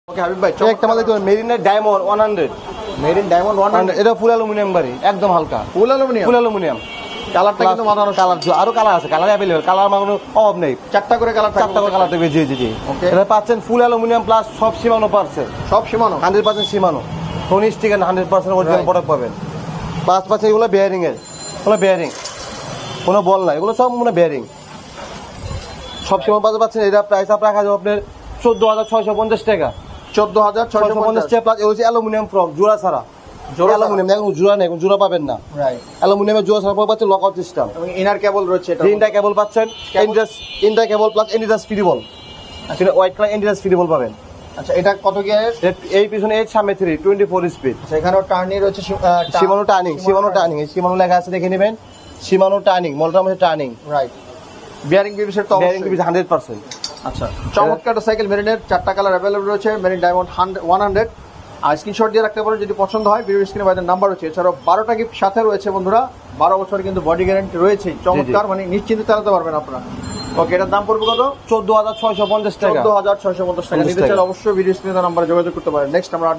ওকে হাবিব ভাই, একটা মাল দেখতে মেরিনের ডায়মন্ড 100, মেরিন ডায়মন্ড 100, এটা ফুল অ্যালুমিনিয়াম বাড়ি, একদম হালকা ফুল অ্যালুমিনিয়াম। ফুল অ্যালুমিনিয়াম। কালারটা কিন্তু মাথানো, কালার আরো কালার আছে, কালার অ্যাভেলেবল, কালার কোনো অভাব নেই। চারটা করে কালার, চারটা করে কালার থাকবে। জি জি জি, ওকে। এটা পাচ্ছেন ফুল অ্যালুমিনিয়াম প্লাস সব সীমানো পারছে, সব সীমানো 100% সীমানো, phone sticker 100% original Right. Product পাবেন। প্লাস পাচ্ছেন এগুলো বেয়ারিং এর, এগুলো বেয়ারিং, কোনো বল নাই, এগুলো সব মানে বেয়ারিং, সব সীমানো পাচ্ছেন। এটা প্রাইস আপনার রাখা যাবে আপনার 14,650 টাকা। 14,650 টাকা প্লাস এগুলো অ্যালুমিনিয়াম ফ্রক, জোড়া ছাড়া, অ্যালুমিনিয়াম এখন জোড়া নেই, এখন জোড়া পাবেন না। রাইট। অ্যালুমিনিয়ামের জোড়া ছাড়া পাচ্ছেন লকআউট সিস্টেম, এবং ইনার কেবল রয়েছে, এটা তিনটা কেবল পাচ্ছেন, ইন্টার কেবল প্লাস এন্ডিডাস ফ্রি বল, হোয়াইট কালার এন্ডিডাস ফ্রি বল পাবেন। আচ্ছা, এটা কত গিয়ারের? এই পিছনে 8 সামনে 3 24 স্পিড। আচ্ছা, এখানেও টার্নি রয়েছে, সীমানো টার্নিং, সীমানো টার্নিং, এই সীমানো লেখা আছে দেখে নেবেন, সীমানো টার্নিং, মলটার মধ্যে টার্নিং। রাইট। বিয়ারিং বিবিসের তো বেয়ারিং অবশ্যই। 100%। আচ্ছা, চমৎকার সাইকেল মেরিনের, চারটা কালার অ্যাভেলেবল রয়েছে, মেরিন ডায়মন্ড 100। আর স্ক্রিনশট দিয়ে রাখতে পারেন যদি পছন্দ হয়। ভিডিও স্ক্রিনে বাইরের নাম্বার রয়েছে, এছাড়াও 12টা গিফট সাথে রয়েছে বন্ধুরা। 12 বছর কিন্তু বডি গ্যারান্টি রয়েছে, চমৎকার, মানে নিশ্চিন্তে চালাতে পারবেন আপনারা। ওকে, এটার দাম পড়বে কত? 14,650 টাকা। 14,650 টাকা। নিতে চাইলে অবশ্যই ভিডিও স্ক্রিনে নাম্বারে যোগাযোগ করতে পারেন। নেক্সট আমরা